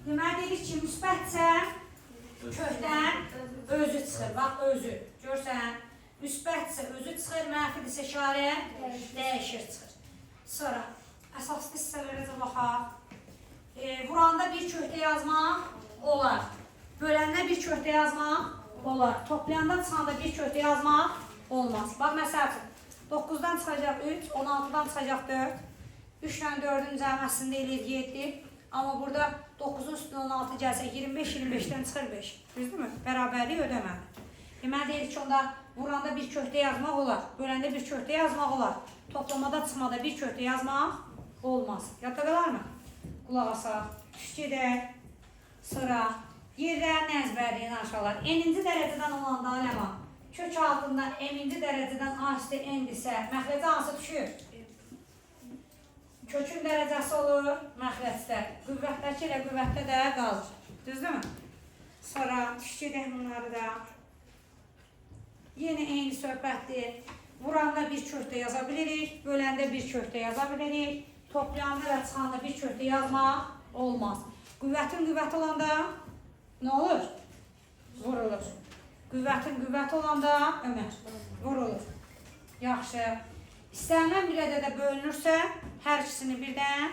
Deməli deyirik ki, müsbətsə kökdən özü çıxır. Bax, özü. Görsən, müsbətsə özü çıxır, mənfidirsə işarə dəyişir çıxır. Sonra, əsaslı hissələrə də baxaq. Vuranda bir kökdə yazmaq olar. Böləndə bir kökdə yazmaq olar. Toplayanda çıxanda bir kökdə yazmaq olmaz. Bax, məsəl üçün, 9-dan çıxacaq 3, 16-dan çıxacaq 4. 3 ilə 4-ün cəməsində eləyir 7. Amma burada 9-un üstünə 16 gəlsə 25, 25-dən çıxır 5. Düzdürmü? Bərabərlik ödəməli. Deməli deyirik ki, onda vuranda bir kökdə yazmaq olar. Böləndə bir kökdə yazmaq olar. Toplamada çıxmada bir kökdə yazmaq olmaz. Yadda qalarmı? Qulaq asaq. Düş gedək. Sonra yerlərini əzbərləyin aşağılar. N-ci dərəcədən olanda aləma. Kök altında M-ci dərəcədən A-də N-dirsə, məxrəcə hansı düşür? Kökün dərəcəsi olur məxrəcdə. Qüvvətdəki ilə qüvvətdə də qalır. Düzdürmü? Sonra düş gedək bunları da. Yeni eyni söhbətdir. Vuranda bir kökdə yaza bilirik. Böləndə bir kökdə yaza bilirik. Toplayanda və çıxanda bir kökdə yazmaq olmaz. Qüvvətin qüvvəti olanda nə olur? Vurulur. Qüvvətin qüvvəti olanda Ömər vurulur. Yaxşı. İstənilən bir ədədə bölünürsə, hər ikisini birdən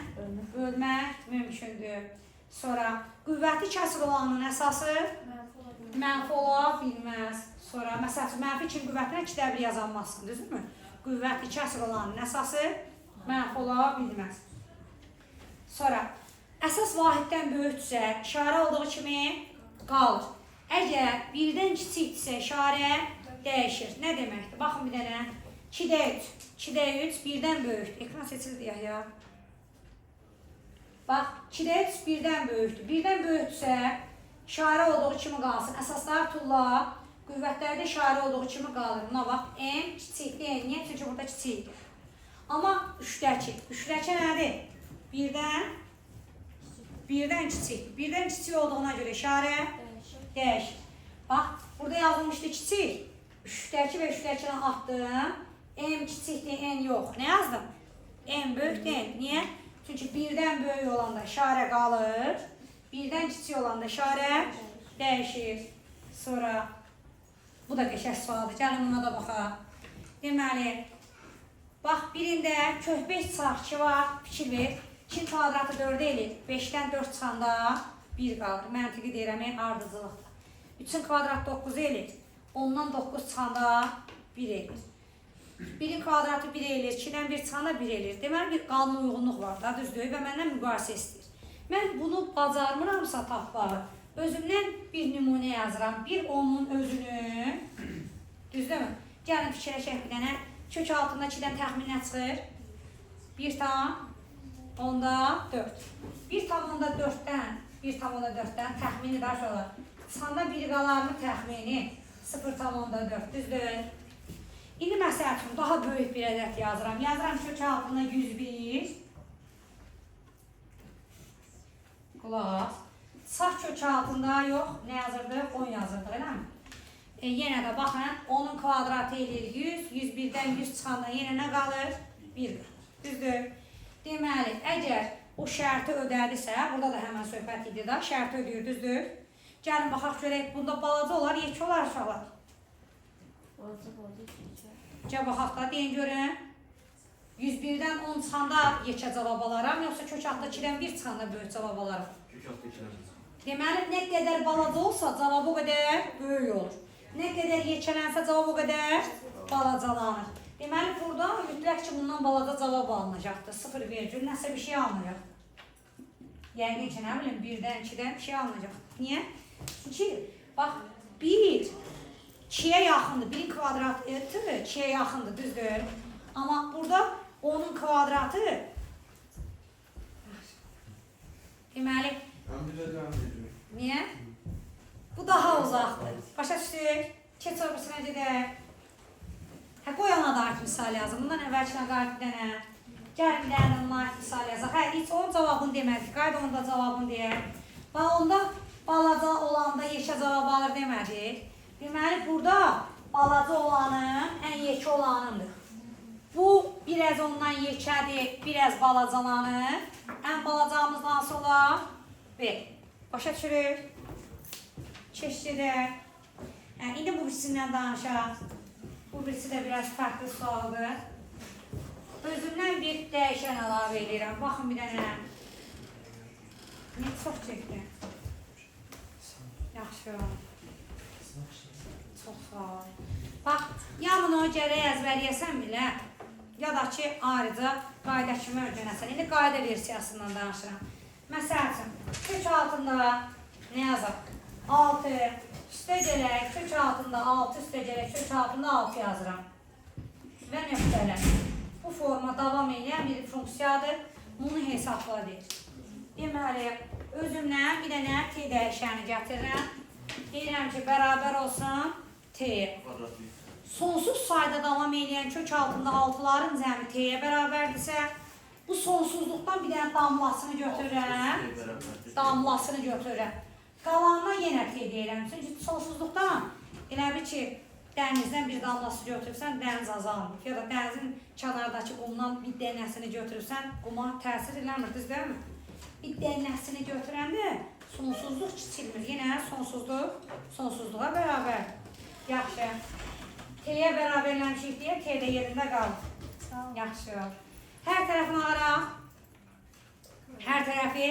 bölmək mümkündür. Sonra, qüvvəti kəsir olanın əsası mənfi ola bilməz. Sonra, məsələn, mənfi kimi qüvvətinə 2-də 1 yazanmazsın, düzdürmü? Qüvvəti kəsir olanın əsası mənfi ola bilməz. Sonra, əsas vahiddən böyükdürsə, işarə olduğu kimi qalır. Əgər birdən kiçikdirsə, işarə dəyişir. Nə deməkdir? Baxın bir dənə. 2-də 3. 2-də 3 birdən böyükdür. Ekran seçildi ya. Bax, 2-də 3 birdən böyükdür. Birdən böyükdürsə, işarə olduğu kimi qalsın. Əsaslar tulla, qüvvətlərdə işarə olduğu kimi qalır. Buna bax, M kiçikdir. Niyə? Çünki burada kiçikdir. Amma 3-dəki. 3-dəki nədir? Birdən kiçikdir. Birdən kiçik olduğuna görə işarə dəyişir. Bax, burada yazılmışdı kiçik. 3-dəki və 3-dəkidən atdım. M kiçikdir, N yox. Nə yazdım? M böyükdir, N. Niyə? Çünki birdən böyük olanda işarə qalır. Birdən kiçik olanda işarə dəyişir. Sonra, bu da qəşəng sualdır. Gəlin buna da baxaq. Deməli, bax, birində kök 5 çıxaq 2 var, fikir ver. 2 kvadratı 4 eləyir. 5-dən 4 çıxanda 1 qalır. Məntiqi deyirəm, ardıcılıqdır. 3-ün kvadratı 9 eləyir. 10-dan 9 çıxanda 1 eləyir. 1-in kvadratı 1 eləyir, 2-dən 1 çıxanda 1 eləyir. Deməli, bir qanun uyğunluq var da, düzdür və məndən müqayisə istəyir. Mən bunu bacarmıramsa tapmaq, özümdən bir nümunə yazıram. Bir onun özünü, düzdürmü? Gəlin fikirləşək bir dənə. Kök altında 2-dən təxminə çıxır. 1 tam, onda 4. 1 tam onda 4-dən, 1 tam onda 4-dən təxmini daş olar. Çıxanda 1 qalarını təxmini 0 tam onda 4, düzdür? İndi məsəl üçün daha böyük bir ədəd yazıram. Yazıram kök altına 101. Qulaq. Sağ kök altında yox, nə yazırdıq? 10 yazırdıq, eləmi? Yenə də baxın, 10-un kvadratı eləyir 100. 101-dən 100 çıxanda yenə nə qalır? 1 qalır. Düzdür? Deməli, əgər o şərti ödədisə, burada da həmən söhbət idi da, şərti ödəyir, düzdür? Gəlin, baxaq görək, bunda balaca olar, yekə olar uşaqlar. Gəl baxaq da, deyin görün. 101-dən 10 çıxanda yekə cavab alaram, yoxsa kök altda 2-dən 1 çıxanda böyük cavab alaram? Kök altda 2-dən 1 çıxanda. Deməli, nə qədər balaca olsa, cavab o qədər böyük olur. Nə qədər yekələnsə, cavab o qədər balacalanır. Deməli, burada mütləq ki, bundan balaca cavab alınacaqdır. 0 vergül, nəsə bir şey alınacaqdır. Yəni ki, nə bilim, 1-dən, 2-dən bir şey alınacaqdır. Niyə? Çünki, bax, 1 2-yə yaxındır. 1-in kvadratı 2-yə yaxındır, düzdür? Amma burada 10-un kvadratı deməli, niyə? Bu daha uzaqdır. Başa düşdük? Keç öbürsünə gedək. Qoyana da ait misal yazın. Bundan əvvəlkinə qayıt bir dənə. Gəlin bir dənə ona ait misal yazaq. Heç onun cavabını demədik. Qayıt onun da cavabını deyək. Və onda balaca olanda yekə cavab alır demədik. Deməli, burada balaca olanın ən yekə olanındır. Bu biraz ondan yekədir, biraz balacalanır. Ən balacamız nasıl olar? B. Başa düşürük. Keçidə. İndi bu birisindən danışaq. Bu birisi də biraz farklı sualdır. Özümdən bir dəyişən əlavə edirəm. Baxın bir dənə. Ne çox çəkdi? Yaxşı. Çox sağ ol. Bax, ya bunu gərək əzbərləyəsən bilə, ya da ki, ayrıca qayda kimi öyrənəsən. İndi qayda versiyasından danışıram. Məsəl üçün, kök altında nə yazaq? 6, üstə gələk, kök altında 6, üstə gələk, kök altında 6 yazıram. Və nöqtələr. Bu forma davam edən bir funksiyadır. Bunu hesabla deyir. Deməli, özümdən bir dənə t dəyişəni gətirirəm. Deyirəm ki, bərabər olsun t. Sonsuz sayda davam edən kök altında 6'ların cəmi t'yə bərabərdirsə, bu sonsuzluqdan bir dənə damlasını götürürəm. Damlasını götürürəm. Qalanına yenə t deyirəm. Çünki sonsuzluqdan elə bir ki, dənizdən bir damlası götürürsən, dəniz azalmır. Ya da dənizin kənardakı qumdan bir dənəsini götürürsən, quma təsir eləmir, düzdürmü? Bir dənəsini götürəndə sonsuzluq kiçilmir. Yenə sonsuzluğa bərabər. Yaxşı. T'yə bərabərləmişik deyə t də yerində qalır. Yaxşı. Hər tərəfini araq. Hər tərəfi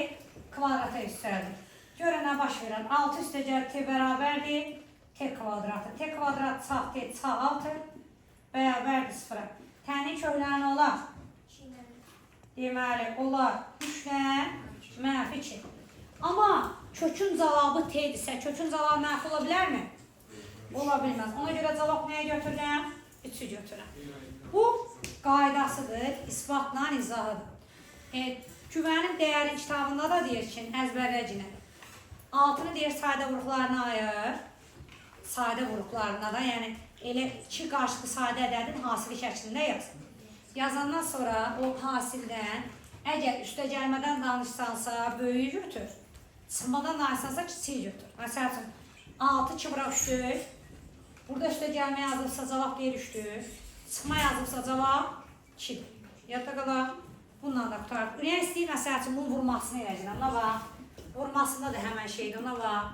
kvadrata üstədir. Görün nə baş verər. 6 üstə gəlir t bərabərdir. T kvadratı. T kvadrat sağ, t sağ 6 bərabərdir 0-a. Tənin köklərini olar. Deməli, olar 3-dən -2. Amma kökün cavabı t'dirsə, kökün cavabı mənfi ola bilərmi? Ola bilməz. Ona görə cavab nəyə götürürəm? 3'ü götürürəm. Bu qaydasıdır, isbatla izahıdır. Güvənin dəyərin kitabında da deyir ki, əzbərləcinə. 6'nı deyir sayda vuruqlarına ayır. Sayda vuruqlarına da, yəni elə 2 qarşılıqlı sayda ədədin hasili şəklində yaz. Yazandan sonra o hasildən, əgər üstə gəlmədən danışsansa, böyüyü götür. Çıxmadan danışsansa, kiçiyi götür. Məsəl üçün, 6 2 bura 3'dür. Burada üstə gəlmə yazılıbsa, cavab deyir 3'dür. Çıxma yazılıbsa, cavab 2'dir. Yadda qala, bununla da qutarıq. Ürəyən istəyir, məsəl üçün, bunun vurmasını eləcəkəm. Ona bax, vurmasında da həmən şeydir, ona bax.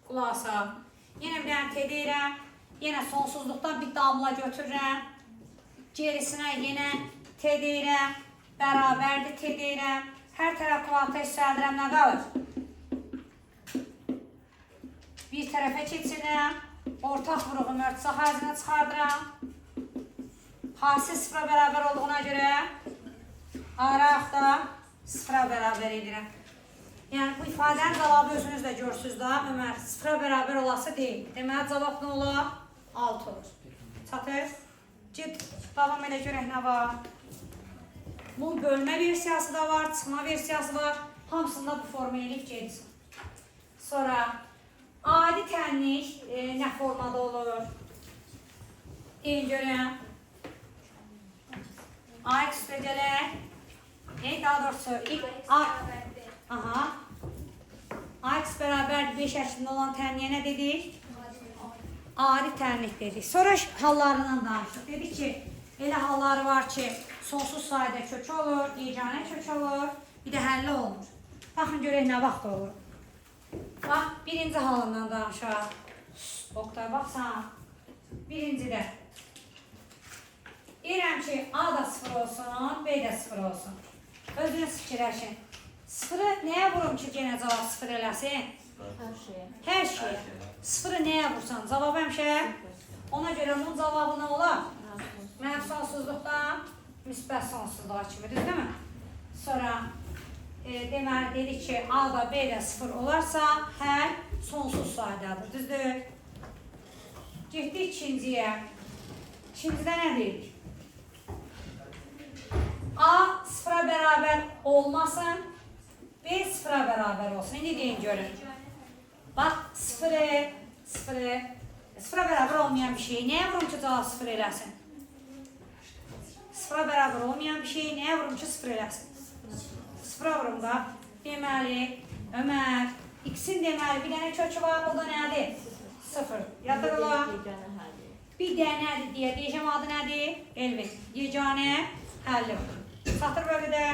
Xulasa. Yenə bir dənə t deyirəm. Yenə sonsuzluqdan bir damla götürürəm. Gerisinə yenə t deyirəm. Bərabərdir t deyirəm. Hər tərəf kvadrata üstəldirəm, nə qalır? Bir tərəfə keçirəm. Ortaq vuruğum örtüsü xərcinə çıxardıram. Hasil 0'a bərabər olduğuna görə araq da 0'a bərabər edirəm. Yəni bu ifadənin cavabı özünüz də görsünüz da, Ömər 0'a bərabər olası deyil. Deməli cavab nə olar? 6 olur. Çatır. Ged, davam elə görək nə var. Bunun bölmə versiyası da var, çıxma versiyası var. Hamısında bu forma eləyib gedirsin. Sonra adi tənlik nə formada olur? Deyin görəm. Ax üstə gələk. Daha doğrusu ilk Ax bərabər 5 əslində olan tənliyə nə dedik? Adi tənlik dedik. Sonra hallarından danışdıq. Dedik ki, elə halları var ki, sonsuz sayda kök olur, yeganə kök olur, bir də həlli olmur. Baxın görək nə vaxt olur. Bax, birinci halından danışaq. Oqtay, baxsan. Birincidə. Deyirəm ki, A da 0 olsun, B də 0 olsun. Özünüz fikirləşin. 0'ı nəyə vurum ki, genə cavab 0 eləsin? Hər şeyə. 0'ı nəyə vursan? Cavab həmişə? Ona görə bunun cavabı nə olar? Mənfi sonsuzluqdan müsbət sonsuzluğa kimi, düzdür mü? Sonra deməli dedik ki, A da B də 0 olarsa, hər sonsuz saydadır, düzdür? Getdik ikinciyə. İkincidə nə dedik? A 0'a bərabər olmasın, B 0'a bərabər olsun. İndi deyin görün. Bax, 0'a bərabər olmayan bir şey. Nəyə vurum ki, cavab 0 eləsin? 0'a bərabər olmayan bir şey. Nəyə vurum ki, 0 eləsin? 0'a vurum da. Deməli, Ömər, x'in deməli bir dənə kökü var, o da nədir? 0. Yadda qala. Bir dənədir deyə deyəcəm adı nədir? Elbet. Yeganə həlli var. Satır bölüdə.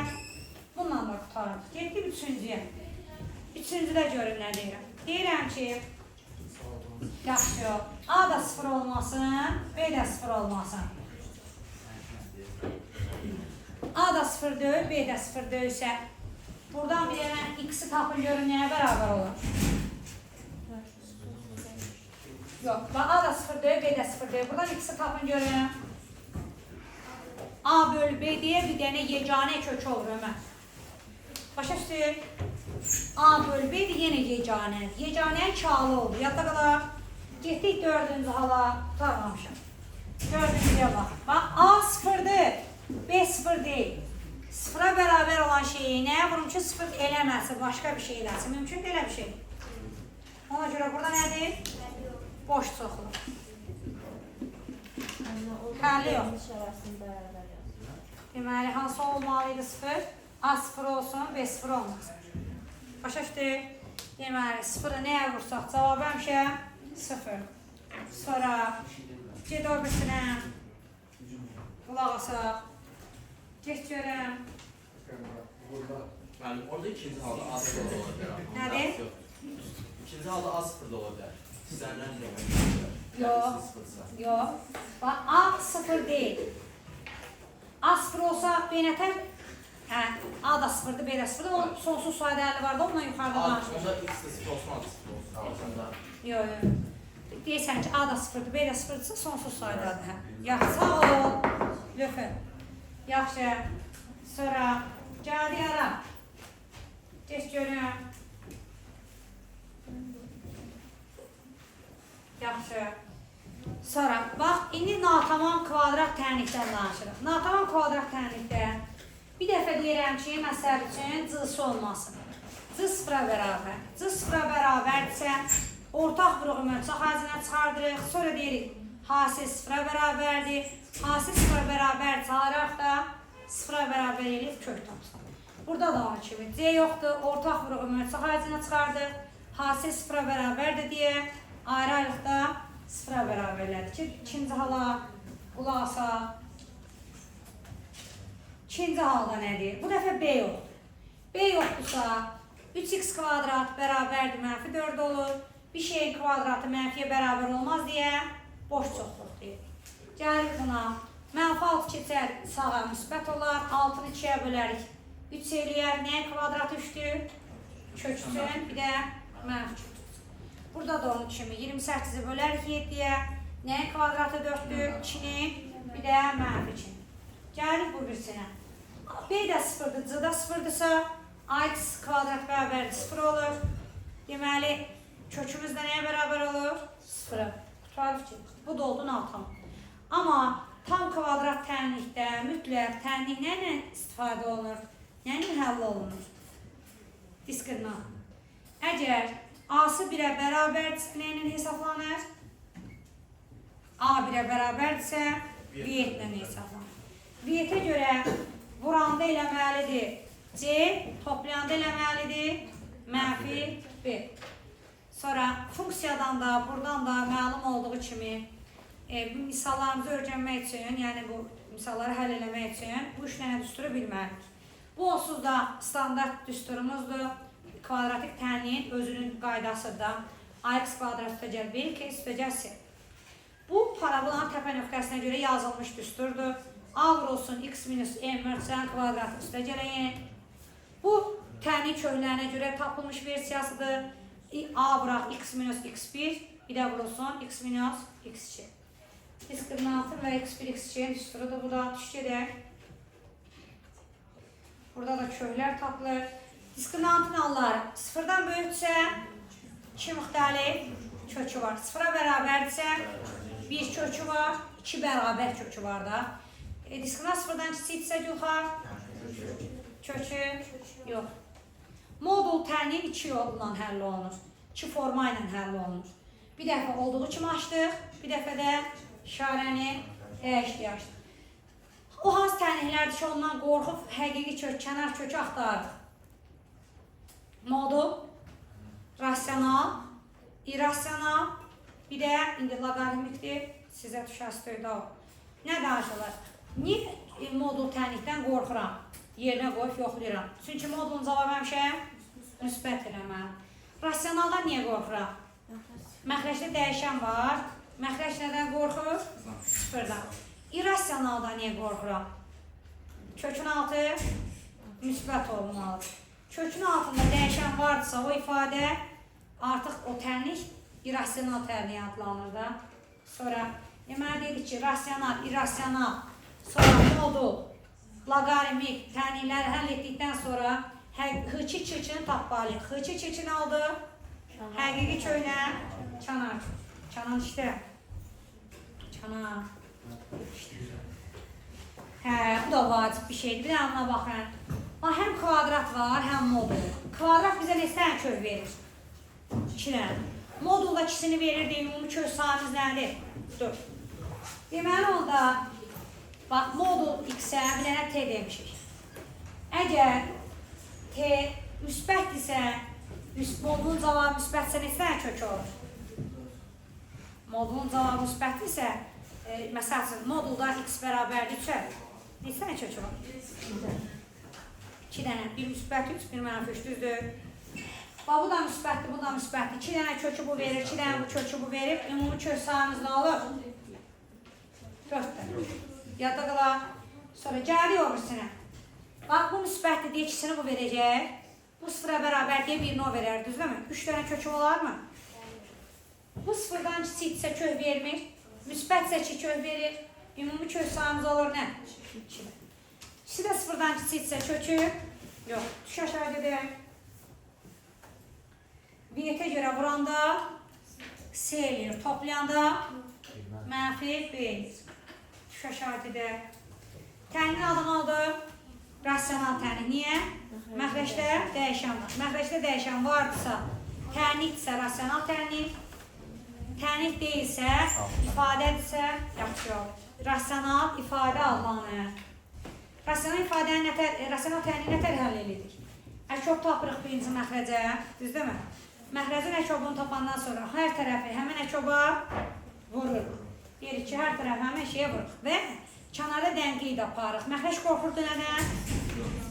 Bununla da qutarıq. Getdik üçüncüyə. Üçüncüdə görün nə deyirəm. Deyirəm ki, yaxşı, A da 0 olmasın, B də 0 olmasın. A da 0 deyil, B də 0 deyilsə, buradan bir dənə x-i tapın görün nəyə bərabər olur? Yox, A da 0 deyil, B də 0 deyil. Buradan x-i tapın görün. A bölü B deyə bir dənə yeganə kök olur Ömər. Başa düşdük? A bölü B də yenə yeganə. Yeganənin çalı oldu. Yadda qalar. Getdik 4-cü hala. Tutarmamışam. 4-cüyə bax. Bax A 0-dır. B 0 deyil. 0-a bərabər olan şeyi nəyə vurum ki 0 eləməsin, başqa bir şey eləsin. Mümkün də elə bir şey. Ona görə burada nədir? Boş çoxlu. Həlli yox. Deməli, hansı olmalıydı 0? A 0 olsun, B 0 olmasın. Başa düşdük? Deməli, 0-ı nəyə vursaq? Cavab həmişə 0. Sonra ged o birisinə. Qulaq asaq. Get görəm. Müəllim, orada ikinci halda A 0 ola bilər. Nədir? İkinci halda A 0 da ola bilər. Sizlərdən Yox. Yox. Bax, A 0 deyil. A 0 olsa B nətər? Hə, A da 0-dır, B də 0-dır. Onun sonsuz sayda əlli var da, onunla yuxarıda danışır. Onda x də 0 olsun, A da 0 olsun. Yox, yox. Deyirsən ki, A da 0-dır, B də 0-dırsa sonsuz saydadır. Yaxşı, sağ ol. Lütfen. Yaxşı. Sonra gəldi ara. Geç görüm. Yaxşı. Sonra, bax, indi natamam kvadrat tənlikdən danışırıq. Natamam kvadrat tənlikdə bir dəfə deyirəm ki, məsəl üçün c-si olmasın. C 0-a bərabər. C 0-a bərabərdirsə, ortaq vuruğu mölçə xərcinə çıxardırıq. Sonra deyirik, h-si 0-a bərabərdir. H-si 0-a bərabərdirsə, araq da 0-a bərabər eləyib kök tapsın. Burada da onun kimi c yoxdur, ortaq vuruğu mölçə xərcinə çıxardıq. H-si 0-a bərabərdir deyə ayrı-ayrıqda 0-a bərabərlədir ki, ikinci hala qulaq asaq. İkinci halda nədir? Bu dəfə B yoxdur. B yoxdursa 3x kvadrat bərabərdir, mənfi 4 olur. Bir şeyin kvadratı mənfiyə bərabər olmaz deyə boş çoxluq deyir. Gəlir buna. Mənfi 6 keçər, sağa müsbət olar. 6-nı 2-yə bölərik. 3 eləyər. Nəyə kvadratı 3-dür? Köksün, bir də mənfi köksün. Burada da onun kimi 28-i bölərik 7-yə. Nəyə kvadratı 4-dür? 2-ni, bir də mənfi 2-ni. Gəlir bu birisinə. B də 0-dır, C də 0-dırsa, x kvadrat bərabərdir 0 olur. Deməli, kökümüz də nəyə bərabər olur? 0-a. Tutarıq ki, bu da oldu natam. Amma tam kvadrat tənlikdə mütləq tənlik nə ilə istifadə olunur? Nə ilə həll olunur? Diskriminant. Əgər A-sı 1-ə bərabərdirsə, nə ilə hesablanır? A 1-ə bərabərdirsə, V-yə ilə hesablanır. V-yə görə vuranda eləməlidir C, toplayanda eləməlidir mənfi B. Sonra funksiyadan da, buradan da məlum olduğu kimi bu misallarımızı öyrənmək üçün, yəni bu misalları həll eləmək üçün bu 3 dənə düsturu bilməlidir. Bu onsuz da standart düsturumuzdur. Kvadratik tənliyin özünün qaydasıdır da. Ax kvadrat üstəgəl 1, 2 üstəgəl C. Bu parabolanın təpə nöqtəsinə görə yazılmış düsturdur. A vurulsun x minus m mörçənin kvadratı üstə gələyən. Bu tənlik köklərinə görə tapılmış versiyasıdır. A vuraq x minus x1, bir də vurulsun x minus x2. Diskriminantın və x1, x2-nin düsturudur. Bu da düş gedək. Burada da köklər tapılır. Diskriminantın alları 0-dan böyüksə 2 müxtəlif kökü var. 0-a bərabərdirsə 1 kökü var, 2 bərabər kökü var da. Diskriminant 0-dan kiçikdirsə yuxar, kökü yox. Modul tənliyin 2 yolla həll olunur. 2 forma ilə həll olunur. Bir dəfə olduğu kimi açdıq, bir dəfə də işarəni dəyişdik açdıq. O hansı tənliklərdir ki, ondan qorxub həqiqi kök, kənar kökü axtarırıq. Modul, rasional, irrasional, bir də indi loqaritmikdir, sizə düşəsi döydə o. Nə danışılır? Niyə modul tənlikdən qorxuram? Yerinə qoyub yoxlayıram. Çünki modulun cavabı həmişə müsbət eləməli. Rasionaldan niyə qorxuram? Məxrəcdə dəyişən var. Məxrəc nədən qorxur? Sıfırdan. İrrasionaldan niyə qorxuram? Kökün altı müsbət olmalıdır. Kökün altında dəyişən varsa o ifadə artıq o tənlik irrasional tənliyə adlanır da. Sonra deməli dedik ki, rasional, irrasional, sonra modul, loqaritmik tənlikləri həll etdikdən sonra H2 çirkini tapmalıyıq. H2 çirkini aldı. Həqiqi köynə kənar. Kənar işte. Kənar. Hə, bu da vacib bir şeydir. Bir anına baxın. Həm kvadrat var, həm modul. Kvadrat bizə neçə kök verir? 2 dənə. Modulda ikisini verir deyə ümumi kök sayımız nədir? 4. Deməli onda bax modul x-ə bir dənə t demişik. Əgər t müsbətdirsə, modulun cavabı müsbətsə neçə dənə kök olur? Modulun cavabı müsbətdirsə, məsəl üçün modulda x bərabərdir 3-ə. Neçə dənə kök olur? 2 dənə. Bir müsbət 3, bir mənfi 3 düzdür. Bax, bu da müsbətdir, bu da müsbətdir. 2 dənə kökü bu verir, 2 dənə bu kökü bu verir. Ümumi kök sayımız nə olur? 4 dənə. Yadda qala. Sonra gəlirik o birisinə. Bax, bu müsbətdir deyə ikisini bu verəcək. Bu sıfıra bərabər deyə birini o verər, düzdürmü? 3 dənə kökü olar mı? Bu sıfırdan kiçikdirsə kök vermir. Müsbətsə ki kök verir. Ümumi kök sayımız olur nə? 2. İkisi də sıfırdan kiçikdirsə kökü yox. Düş aşağı gedək. Viyetə görə vuranda S eləyir. Toplayanda mənfi B. Düş aşağı gedək. Tənliyin adını aldı. Rasional tənlik. Niyə? Məxrəcdə dəyişən var. Məxrəcdə dəyişən vardırsa, tənlikdirsə rasional tənlik. Tənlik deyilsə, ifadədirsə, yaxşı olur. Rasional ifadə adlanır. Rasional tənliyi nətər həll edirik? Əkob tapırıq birinci məxrəcə, düzdürmü? Məxrəcin əkobunu tapandan sonra hər tərəfi həmin əkoba vururuq. Deyirik ki, hər tərəfi həmin şeyə vururuq və kənarda dənqeyd aparırıq. Məxrəc qorxurdu nədən?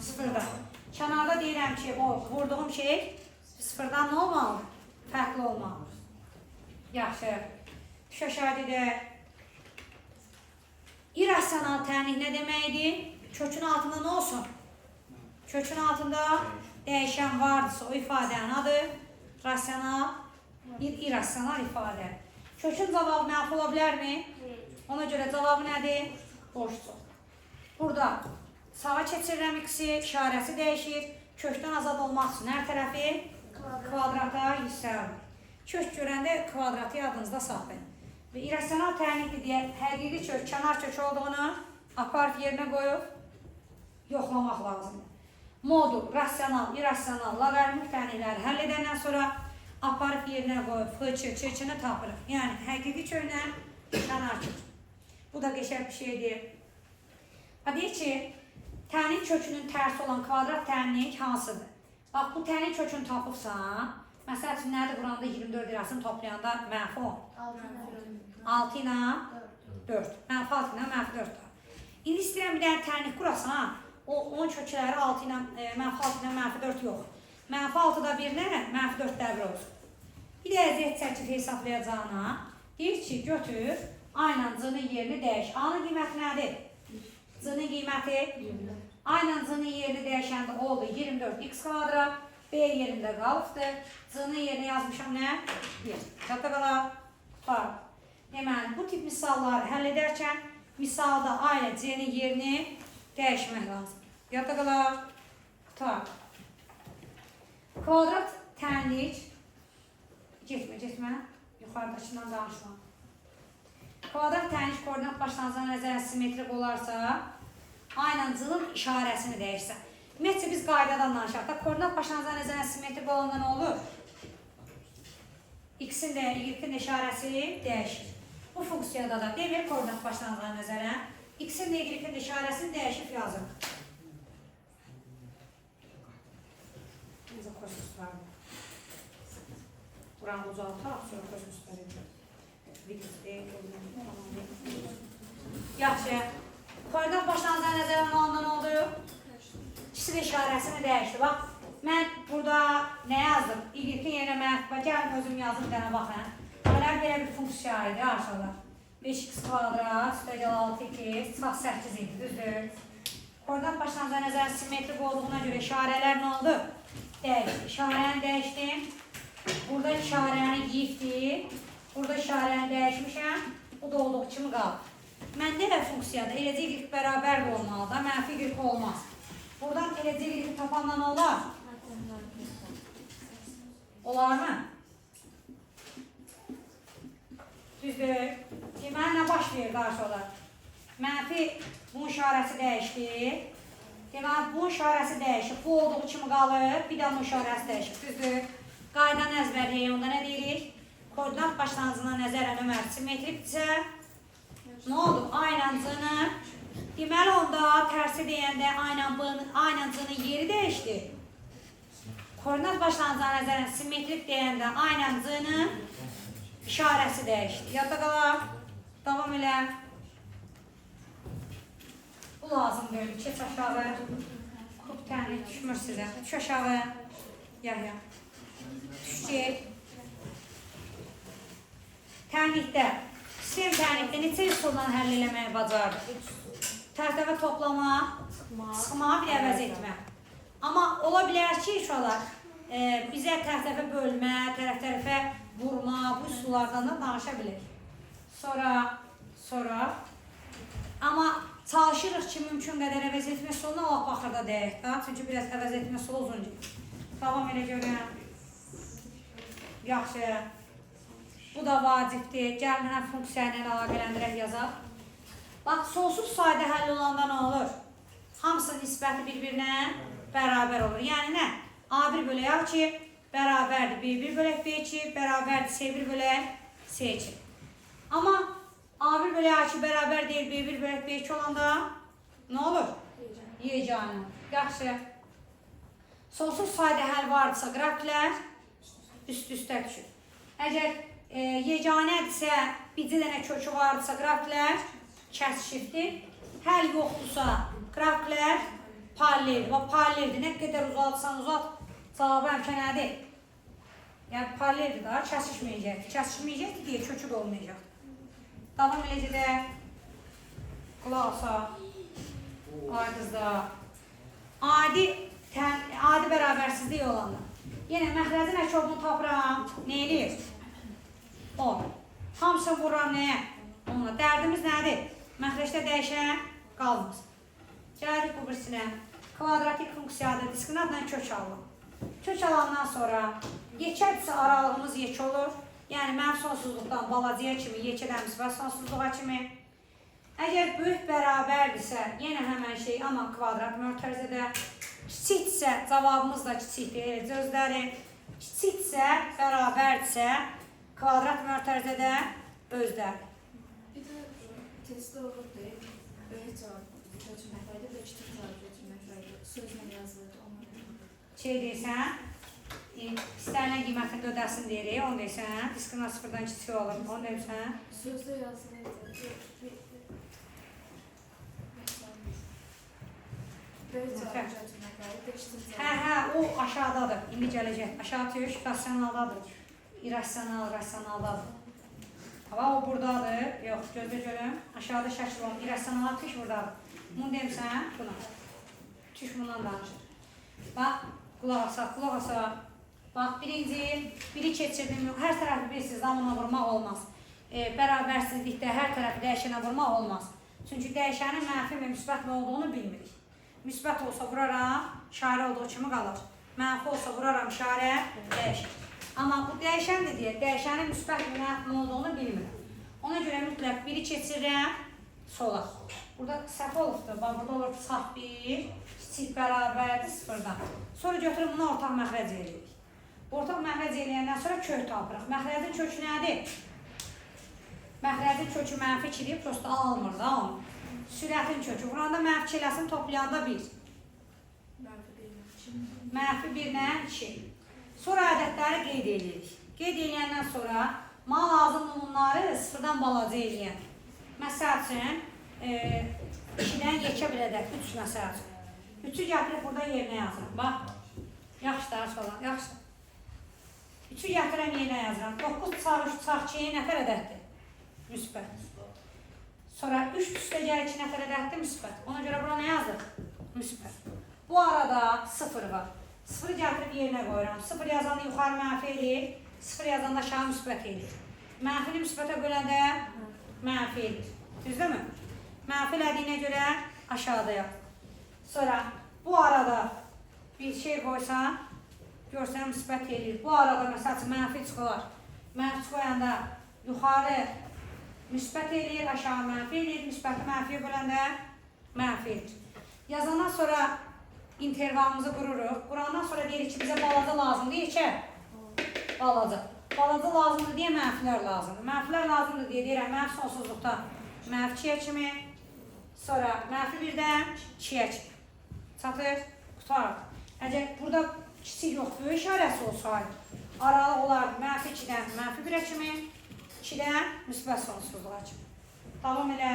Sıfırdan. Kənarda deyirəm ki, o vurduğum şey sıfırdan nə olmalıdır? Fərqli olmalıdır. Yaxşı. Düş aşağı dedək. İrrasional tənlik nə deməkdir? Kökün altında nə olsun? Kökün altında dəyişən vardırsa o ifadənin adı rasional, irrasional ifadə. Kökün cavabı mənfi ola bilərmi? Ona görə cavabı nədir? Boşdur. Burada sağa keçirirəm x-i, işarəsi dəyişir. Kökdən azad olmaq üçün hər tərəfi kvadrata yüksəlir. Kök görəndə kvadratı yadınızda saxlayın. Və irrasional tənlikdir deyə həqiqi kök, kənar kök olduğunu aparıb yerinə qoyub yoxlamaq lazımdır. Modul, rasional, irrasional, loqaritmik tənlikləri həll edəndən sonra aparıb yerinə qoyub f-çı, çı-çını tapırıq. Yəni, həqiqi köklə kənar kök. Bu da qəşəng bir şeydir. Deyək ki, tənlik kökünün tərsi olan kvadrat tənlik hansıdır? Bax, bu tənlik kökünü tapıbsan, məsəl üçün nədir vuranda 24 lirasını toplayanda mənfi 10? 6 ilə 4. Mənfi 6 ilə mənfi 4. İndi istəyirəm bir dənə tənlik qurasan, o 10 kökləri 6 ilə, mənfi 6 ilə mənfi 4 yox. Mənfi 6-da 1 nə? Mənfi 4-də 1 olsun. Bir də əziyyət çəkib hesablayacağına, deyir ki, götür, aynen c-nin yerini dəyiş. A-nın qiyməti nədir? C-nin qiyməti? Aynen c-nin yerini dəyişəndə oldu 24x kvadrat. B yerində qalıbdır. C-nin yerinə yazmışam nə? 1. Yadda qala. Var. Deməli, bu tip misalları həll edərkən misalda aynen C-nin yerini dəyişmək lazım. Yadda qala. Tutar. Kvadrat tənlik. Getmə. Yuxarıdakından danışma. Kvadrat tənlik koordinat başlanğıcına nəzərən simmetrik olarsa, aynen c-nin işarəsini dəyişsən. Ümumiyyətcə biz qaydadan danışaq da, koordinat başlanğıcına nəzərən simmetrik olanda nə olur? X-in də, Y-in də işarəsi dəyişir. Bu funksiyada da demir koordinat başlanğıcına nəzərən X-in də, Y-in də işarəsini dəyişib yazır. Necə kosinus var mı? Buranı uzaltaq, sonra kosinus verir. Yaxşı. Koordinat başlanğıcına nəzərən olanda nə oldu? İkisi də işarəsini dəyişdi. Bax, mən burada nə yazın. Y-in yerinə mənfi var. Gəlin özüm yazım bir dənə baxın. Deməli belə bir funksiya idi aşağıda. 5x kvadrat üstə gəl 6x çıxaq 8 idi, düzdür? Koordinat başlanğıca nəzər simmetrik olduğuna görə işarələr nə oldu? Dəyişdi. İşarəni dəyişdim. Burada işarəni yifdi. Burada işarəni dəyişmişəm. Bu da olduğu kimi qaldı. Məndə də funksiyada eləcə y bərabər də olmalı da, mənfi y olmaz. Buradan eləcə y tapanla nə olar? Olar mı? Düzdür. Deməli, nə baş verir daha sonra? Mənfi bunun işarəsi dəyişdi. Deməli, bunun işarəsi dəyişib. Bu olduğu kimi qalır. Bir də bunun işarəsi dəyişib. Düzdür. Qaydanı əzbərləyə onda nə deyirik? Koordinat başlanğıcına nəzərən ömər simmetrikdirsə, nə oldu? Aynancının. Deməli, onda tərsi deyəndə aynancının yeri dəyişdi. Koordinat başlanğıcına nəzərən simmetrik deyəndə aynancının işarəsi dəyişdi. Yadda qalar. Davam elə. Bu lazım deyil. Keç aşağı. Qrup tənlik düşmür sizə. Düş aşağı. Yahya. Düşecək. Tənlikdə. Sistem tənlikdə neçə üsuldan həll eləməyi bacardı? Tərtəbə toplama, sıxma, bir əvəz etmə. Amma ola bilər ki, uşaqlar, bizə tərtəbə bölmə, tərəf-tərəfə vurma, bu üsullardan da danışa bilir. Sonra. Amma çalışırıq ki, mümkün qədər əvəz etmə soluna Allah baxırda deyək da. Çünki biraz əvəz etmə solu uzunca. Davam elə görəm. Yaxşı. Bu da vacibdir. Gəlin həm funksiya ilə əlaqələndirək yazaq. Bax, sonsuz sayda həll olanda nə olur? Hamısı nisbəti bir-birinə bərabər olur. Yəni nə? A1 bölək A2 bərabərdir B1 bölək B2, bərabərdir C1 bölək C2. Amma A1 bölək A2 bərabər deyil B1 bölək B2 olanda nə olur? Yeganə. Yaxşı. Sonsuz sayda həll vardısa qrafiklər üst-üstə düşür. Əgər yeganədirsə, bircə dənə kökü vardısa qrafiklər kəsişibdir. Həll yoxdursa qrafiklər paraleldir. Bax, paraleldir. Nə qədər uzatsan uzat, cavabı əmkənədir. Yəni, paraleldir da, kəsişməyəcəkdir. Kəsişməyəcəkdir deyə kökü də olmayacaq. Davam eləcə də qulaq asaq. Ay qızlar. Adi bərabərsizlik olanda. Yenə məxrəcin əkobunu tapıram. Nə eləyir? 10. Hamısı vururam nəyə? Ona. Dərdimiz nədir? Məxrəcdə dəyişən qalmaz. Gəldik bu birisinə. Kvadratik funksiyadır. Diskrinatla kök alın. Kök alandan sonra yekədirsə aralığımız yek olur. Yəni, mənim sonsuzluqdan balacaya kimi, yekədən müsbət sonsuzluğa kimi. Əgər böyük bərabərdirsə, yenə həmən şey, amma kvadrat mötərizədə. Kiçikdirsə, cavabımız da kiçikdir, özləri. Kiçikdirsə, bərabərdirsə, kvadrat mötərizədə özləri. Bir də testdə olur deyil, böyük cavab götürməklərdə və kiçik cavab götürməklərdə sözlə yazılır. Şey deyirsən, istənilən qiymətini ödəsin deyirik, onu deyirsən, diskrinat sıfırdan kiçik olur, onu deyirsən. Sözdə yazılır. Böyük cavab götürməklərdə kiçik cavab. Hə, o aşağıdadır, indi gələcək. Aşağı tük, rasionaldadır. İrasional, rasionaldadır. Hava o buradadır. Yox, gözlə görüm. Aşağıda şəkil olun. İrasional tük buradadır. Bunu deyirsən, buna. Tük bundan danışır. Bax, qulaq asaq. Bax, biri keçirdim. Hər tərəfi bilirsiniz, damına vurmaq olmaz. Bərabərsizlikdə hər tərəfi dəyişənə vurmaq olmaz. Çünki dəyişənin mənfi və müsbət mi olduğunu bilmirik. Müsbət olsa vuraram, işarə olduğu kimi qalır. Mənfi olsa vuraram, işarə dəyişir. Amma bu dəyişəndir deyə, dəyişənin müsbət və mənfi olduğunu bilmirik. Ona görə mütləq biri keçirirəm, sola. Burada səhv olubdur. Bax, burada olur sağ 1, kiçik bərabərdir 0-dan. Sonra götürüb bunu ortaq məxrəc edirik. Ortaq məxrəc eləyəndən sonra kök tapırıq. Məxrəcin kökü nədir? Məxrəcin kökü mənfi 2-dir, prosta almır da onu. Sürətin kökü. Vuranda mənfi 2 eləsin, toplayanda 1. Mənfi 1-lə 2. Sonra ədədləri qeyd edirik. Qeyd eləyəndən sonra mənə lazımdır bunları 0-dan balaca eləyən. Məsəl üçün, 2-dən yekə bir ədəd, 3 məsəl üçün. 3-ü gətirib burada yerinə yazırım. Bax, yaxşı da, yaxşı. 3-ü gətirəm yerinə yazıram. 9 çarpı 3 çarpı 2 nətər ədəddir? Müsbət. Sonra 3 üstə gəlir 2 nətər ədəddir? Müsbət. Ona görə bura nə yazıq? Müsbət. Bu arada 0 var. 0-ı gətirib yerinə qoyuram. 0 yazanda yuxarı mənfi eləyir. 0 yazanda aşağı müsbət eləyir. Mənfini müsbətə böləndə mənfi eləyir. Düzdürmü? Mənfi elədiyinə görə aşağıda yaz. Sonra bu arada bir şey qoysan, görsən müsbət eləyir. Bu arada məsəl üçün mənfi çıxır. Mənfi qoyanda yuxarı müsbət eləyir, aşağı mənfi eləyir. Müsbəti mənfiyə böləndə mənfi eləyir. Yazandan sonra intervalımızı qururuq. Qurandan sonra deyirik ki, bizə balaca lazımdır. Yekə? Balaca. Balaca lazımdır deyə mənfilər lazımdır. Mənfilər lazımdır deyə deyirəm, mənfi sonsuzluqda mənfi 2-yə kimi, sonra mənfi 1-dən 2-yə kimi. Çatır, qutarıq. Əgər burada kiçik yox, böyük işarəsi olsaydı, aralıq olardı mənfi 2-dən mənfi 1-ə kimi, 2-dən müsbət sonsuzluğa kimi. Davam elə.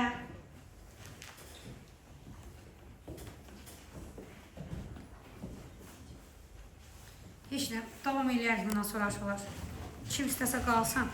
Heç nə, davam eləyərik bundan sonra aşılar. Kim istəsə qalsın.